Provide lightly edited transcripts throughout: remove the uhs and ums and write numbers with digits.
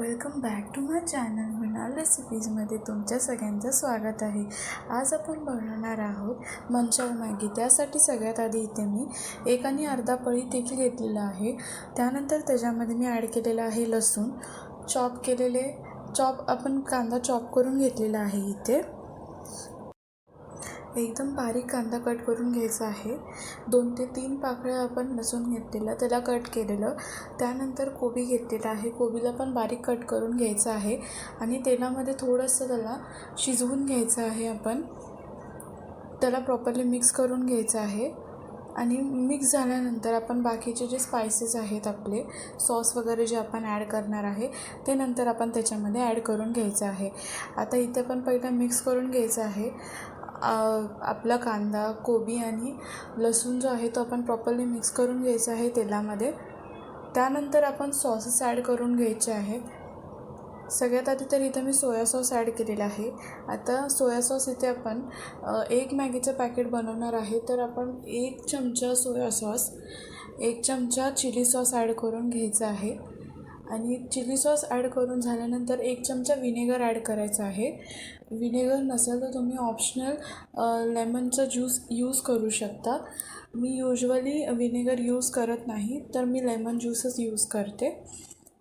Welcome back to my channel Mrinal रेसिपीजमध्ये तुमच्या सगळ्यांचं स्वागत आहे। आज आपण बनवणार आहोत मंचाऊ मॅगी। त्यासाठी सगळ्यात आधी इथे मी 1 आणि अर्धा पळी तेल घेतलेलं आहे। त्यानंतर त्याच्यामध्ये मी ॲड केलेलं आहे लसूण, आपण कांदा चॉप करून घेतलेला आहे। इथे एकदम बारीक कांदा कट करून घ्यायचा आहे। 2 ते 3 पाकळ्या आपण लसूण घेतलेला त्याला कट केलेलं। त्यानंतर कोबी घेतलेला आहे, कोबीला पण बारीक कट करून घ्यायचं आहे आणि तेलामध्ये थोडंसं त्याला शिजवून घ्यायचं आहे। आपण त्याला प्रॉपरली मिक्स करून घ्यायचं आहे आणि मिक्स झाल्यानंतर आपण बाकीचे जे स्पाइसेस आहेत, आपले सॉस वगैरे जे आपण ॲड करणार आहे ते नंतर आपण त्याच्यामध्ये ॲड करून घ्यायचं आहे। आता इथे पण पहिलं मिक्स करून घ्यायचं आहे। आपला कांदा, कोबी आणि लसूण जो आहे तो आपण प्रॉपरली मिक्स करून घ्यायचा आहे तेलामध्ये। त्यानंतर आपण सॉसेस ॲड करून घ्यायचे आहेत। सगळ्यात आधी तर इथे मी सोया सॉस ॲड केलेला आहे। आता सोया सॉस इथे आपण 1 मॅगीचं पॅकेट बनवणार आहे, तर आपण 1 चमचा सोया सॉस, 1 चमचा चिली सॉस ॲड करून घ्यायचा आहे आणि चिली सॉस ॲड करून झाल्यानंतर 1 चमचा विनेगर ॲड करायचा आहे। विनेगर नसेल तर तुम्ही ऑप्शनल लेमनचा ज्यूस यूज करू शकता। मी युजली विनेगर यूज करत नाही, तर मी लेमन ज्यूसच यूज करते।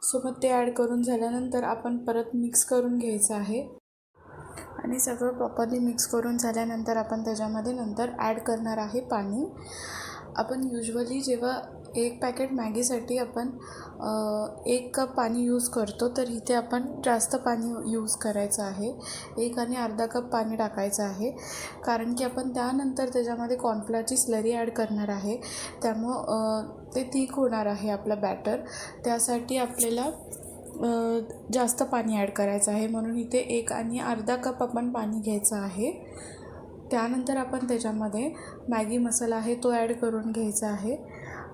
सो मग ते ॲड करून झाल्यानंतर आपण परत मिक्स करून घ्यायचं आहे आणि सगळं प्रॉपरली मिक्स करून झाल्यानंतर आपण त्याच्यामध्ये नंतर ॲड करणार आहे पाणी। आपण युजली जेव्हा 1 पॅकेट मॅगीसाठी आपण 1 कप पाणी यूज करतो, तर इथे आपण जास्त पाणी यूज करायचं आहे। 1 आणि अर्धा कप पाणी टाकायचं आहे, कारण की आपण त्यानंतर त्याच्यामध्ये कॉर्नफ्लोअरची स्लरी ॲड करणार आहे। त्यामुळं ते थिक होणार आहे आपलं बॅटर। त्यासाठी आपल्याला जास्त पाणी ॲड करायचं आहे, म्हणून इथे 1 आणि अर्धा कप आपण पाणी घ्यायचं आहे। त्यानंतर आपण त्याच्यामध्ये मॅगी मसाला आहे तो ॲड करून घ्यायचा आहे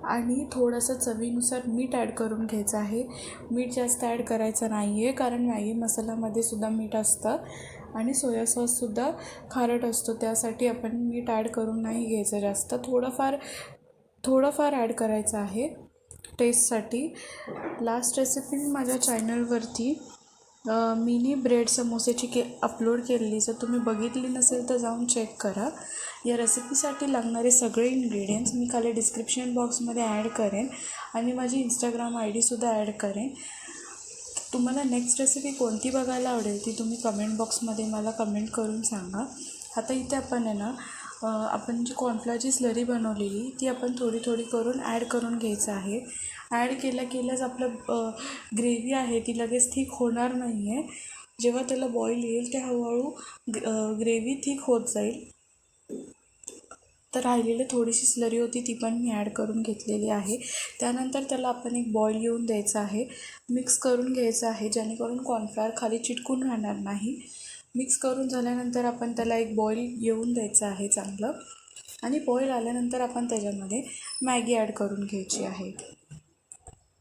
आणि थोडंसं चवीनुसार मीठ ॲड करून घ्यायचं आहे। मीठ जास्त ॲड करायचं नाही आहे, कारण मॅगी मसाल्यामध्ये सुद्धा मीठ असतं आणि सोया सॉससुद्धा खारट असतो, त्यासाठी आपण मीठ ॲड करून नाही घ्यायचं जास्त, थोडंफार ॲड करायचं आहे टेस्टसाठी। लास्ट रेसिपी माझ्या चॅनलवरती मिनी ब्रेड समोसेची अपलोड केलेली, जर तुम्ही बघितली नसेल तर जाऊन चेक करा। या रेसिपीसाठी लागणारे सगळे इन्ग्रेडियंट्स मी खाली डिस्क्रिप्शन बॉक्समध्ये ॲड करेन आणि माझी इंस्टाग्राम ID सुद्धा ॲड करेन। तुम्हाला नेक्स्ट रेसिपी कोणती बघायला आवडेल ती तुम्ही कमेंट बॉक्समध्ये मला कमेंट करून सांगा। आता इथे आपण आपण जी कॉर्नफ्लोअरची स्लरी बनवलेली ती आपण थोडी करून ॲड करून घ्यायचं आहे। ॲड केल्याच आपलं ग्रेव्ही आहे ती लगेच थिक होणार नाही आहे। जेव्हा त्याला बॉईल येईल ते हळूहळू ग्रेव्ही थिक होत जाईल। तर राहिलेली थोडीशी स्लरी होती ती पण मी ॲड करून घेतलेली आहे। त्यानंतर त्याला आपण एक बॉईल येऊन द्यायचा आहे, मिक्स करून घ्यायचं आहे, जेणेकरून कॉर्नफ्लोअर खाली चिटकून राहणार नाही। मिक्स करून झाल्यानंतर आपण त्याला एक बॉईल येऊन द्यायचं आहे चांगलं, आणि बॉईल आल्यानंतर आपण त्याच्यामध्ये मॅगी ॲड करून घ्यायची आहे।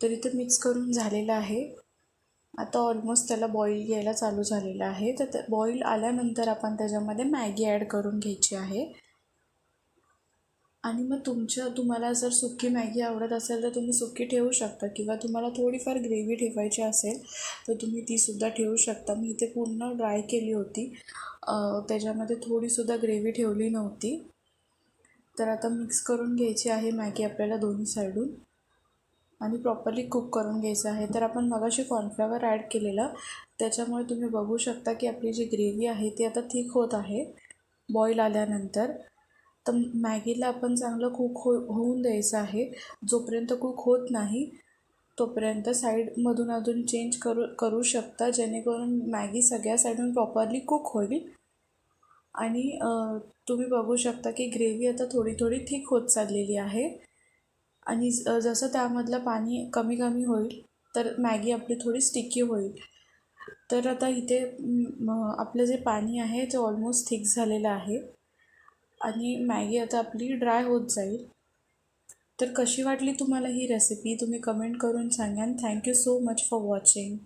तर इथं मिक्स करून झालेलं आहे। आता ऑलमोस्ट त्याला बॉईल यायला चालू झालेलं आहे, तर बॉईल आल्यानंतर आपण त्याच्यामध्ये मॅगी ॲड करून घ्यायची आहे। आणि मग तुम्हाला जर सुकी मॅगी आवडत असेल तर तुम्ही सुकी ठेवू शकता, किंवा तुम्हाला थोडीफार ग्रेव्ही ठेवायची असेल तर तुम्ही तीसुद्धा ठेवू शकता। मी इथे पूर्ण ड्राय केली होती, त्याच्यामध्ये थोडीसुद्धा ग्रेव्ही ठेवली नव्हती। तर आता मिक्स करून घ्यायची आहे मॅगी आपल्याला दोन्ही साईडून आणि प्रॉपरली कुक करून घ्यायचं आहे। तर आपण मगाशी कॉर्नफ्लॉवर ॲड केलेलं, त्याच्यामुळे तुम्ही बघू शकता की आपली जी ग्रेव्ही आहे ती आता थिक होत आहे बॉईल आल्यानंतर। तर मॅगीला आपण चांगलं कुक होऊन द्यायचं आहे। जोपर्यंत कुक होत नाही तोपर्यंत साईडमधून अजून चेंज करू शकता, जेणेकरून मॅगी सगळ्या साईडून प्रॉपरली कुक होईल। आणि तुम्ही बघू शकता की ग्रेव्ही आता थोडी थिक होत चाललेली आहे आणि जसं त्यामधलं पाणी कमी होईल तर मॅगी आपली थोडी स्टिकी होईल। तर आता इथे आपलं जे पाणी आहे ते ऑलमोस्ट थिक झालेलं आहे आणि मॅगी आता आपली ड्राय होत जाईल। तर कशी वाटली तुम्हाला ही रेसिपी तुम्ही कमेंट करून सांगा। Thank you so much for watching.